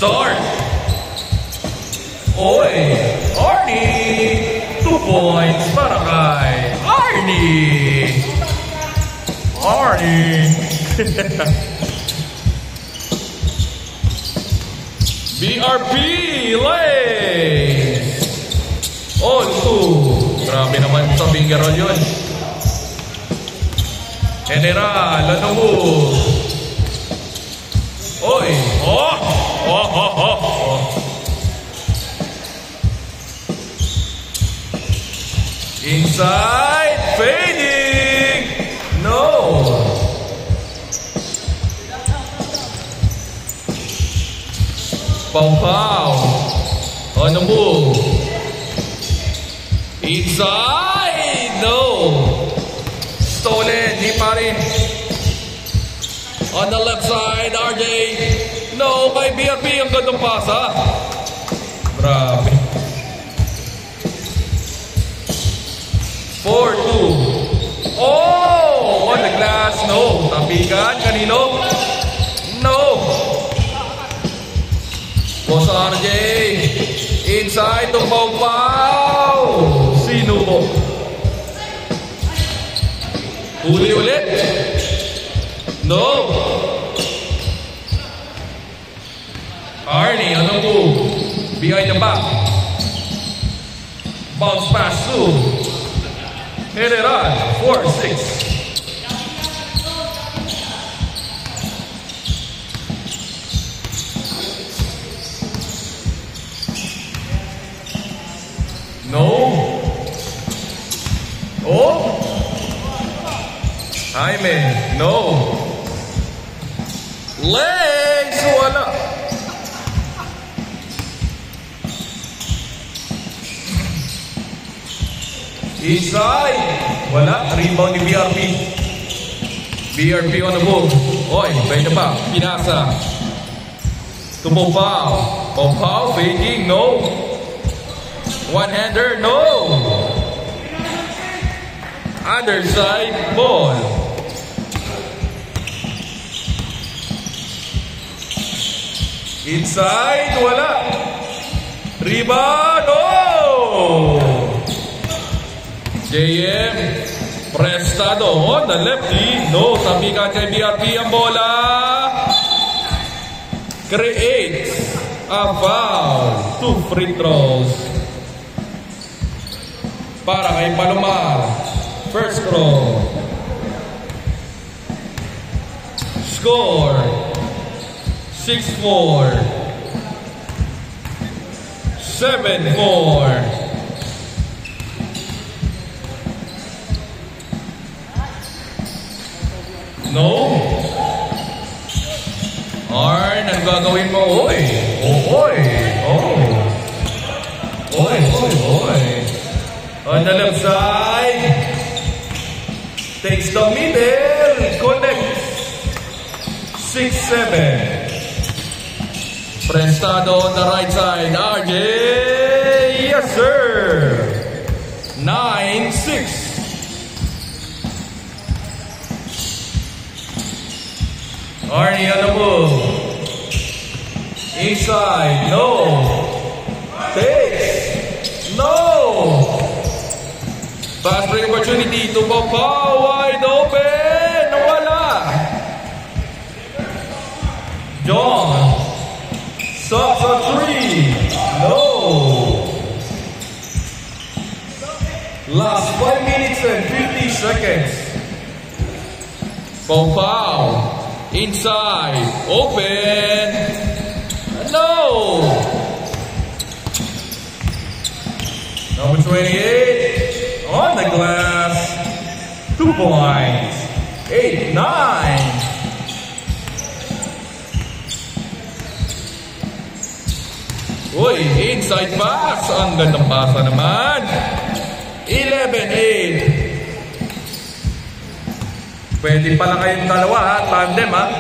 Start! Oy! Arnie! 2 points para kay Arnie! Arnie! BRP Lays! All 2. Grabe naman sa finger roll yun. General, ano mo? Oy! Oh! Oh! Oh! Oh! Oh! Inside! Fading! No! Pau-pau! On the move! Inside! No! Stolen! Di pa rin! On the left side, RJ! No! Kay BRP ang gandang pasa! Grabe! 4-2. Oh! On the glass. No. Tapikan. Kanino? No. Boss RJ. Inside to Pau-Pau. Sino mo? Huli ulit. No. Arnie, ano po? Behind the back. Bounce pass to General, 4-6. No. Oh. Jaime, no. Legs, wala. Inside. Wala. Rebound ni BRP. BRP on the move. Oy, bay na ba? Pinasa. To Pau-Pau. Pau-Pau faking. No. One-hander. No. Other side. Ball. Inside. Wala. Rebound. Oh. JM Prestado on the lefty. No, tapikan kay BRP ang bola. Creates a foul. 2 free throws para kay Palomar. First throw. Score 6-4 7-4. No. Arn, ang gagawin mo? Oy. Oy. Oh. Oy, oy, oy. On the left side. Takes the middle. Connect. 6-7. Prestado on the right side. RJ. Yes, sir. 9-6. Arnie on the move. Inside. No. Takes. No. Fast break opportunity to Pau-Pau. Wide open. Nawala. John. Stops on 3. No. Last 5 minutes and 50 seconds. Pau-Pau. Inside, open, no! Number 28, on the glass, 2 points, 8-9. Uy, inside pass, ang gandang pasa naman. 11-8. Pwede pala kayong dalawa ha, tandem ha.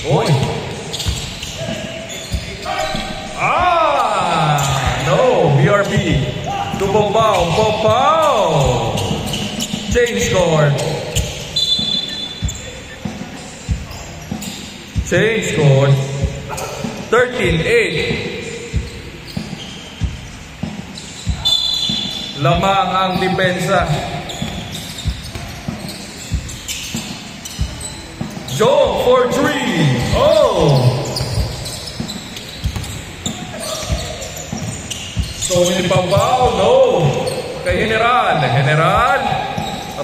Oy. No, BRP. To Pau-Pau, Pau-Pau. Change score. Change score. 13-8. Lamang ang depensa. Joe for 3. Oh! So, ni Pampao, no. Kay General. General.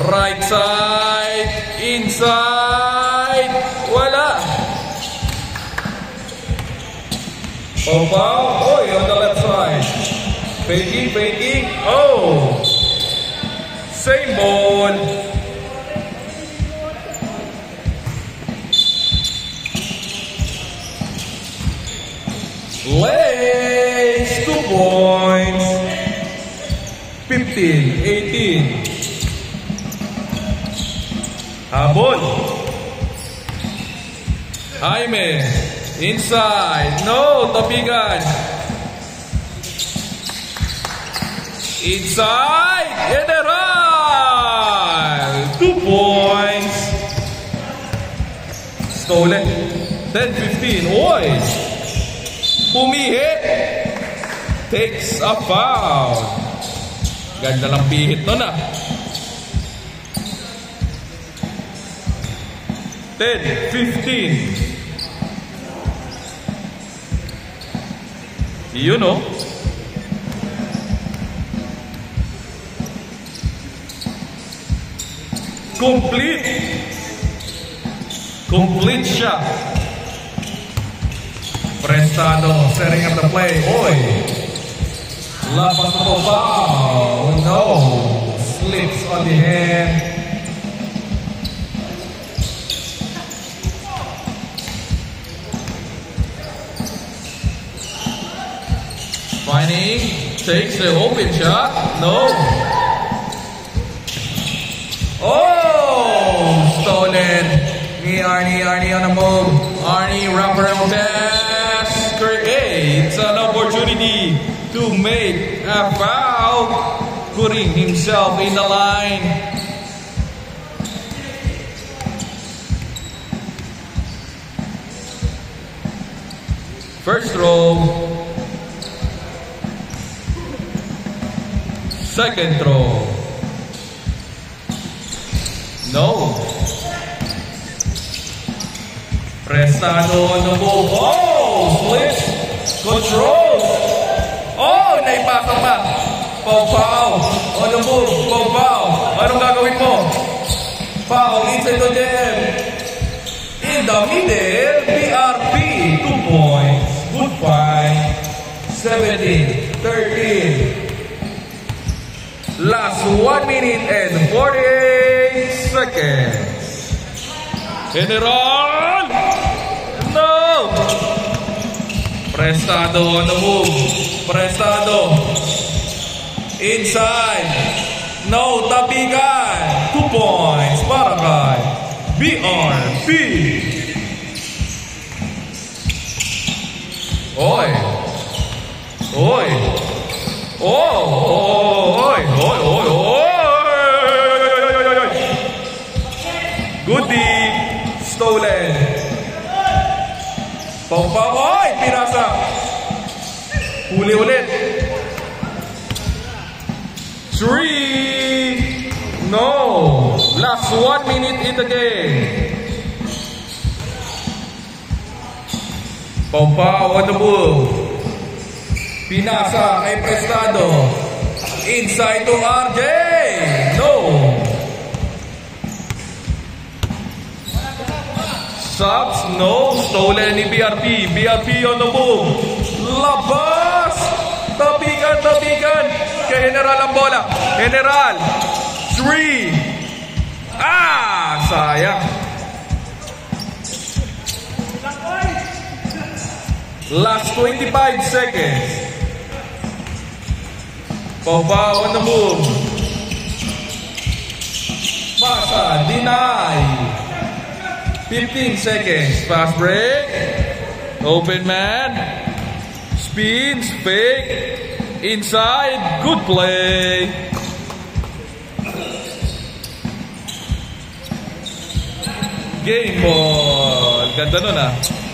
Right side. Inside. Wala. Pampao. Oh, on the left side. Faking. Oh! Same ball. Legs, 2 points. 15-18. Habol. Jaime. Inside. No, tapigan. Inside. General. 2 points. Stolen. 10-15. Oy. Pumihit. Takes a foul. Ganda lang pihit nun ah. 10-15. You know. Complete shot. Prestado setting up the play. Oy. Lapas na po ba? Oh no. Slips on the hand. Finding. Takes the open shot. No. Oh! Stolen. Ni Arnie on the move. Arnie wraparound pass. Creates an opportunity to make a foul. Putting himself in the line. First throw. Second throw. No. Prestado on the move. Oh! Split. Control. Oh! Naipasok pa. Pau. On the move. Pau. Anong gagawin mo? Pau. Inside to them. In the middle. BRP. 2 points. Good fight. 17-13. Last 1 minute and 48 seconds. General! No! Prestado on the move. Prestado. Inside. No, tapigan. 2 points para kay BRP. Oy. Goodie. Stolen. Pau. Pinasa. Huli ulit. 3. No. Last 1 minute in the game. Pau on the move. Pinasa kay Prestado. Inside to RJ. No. Shots, no. Stolen ni BRP. BRP on the move. Labas. Tapikan. Kay General ang bola. General. 3. Sayang. Last 25 seconds. Pau on the move. Pasa. Deny. 15 seconds. Fast break. Open man. Spins. Fake. Inside. Good play. Game ball. Ganda nun ah.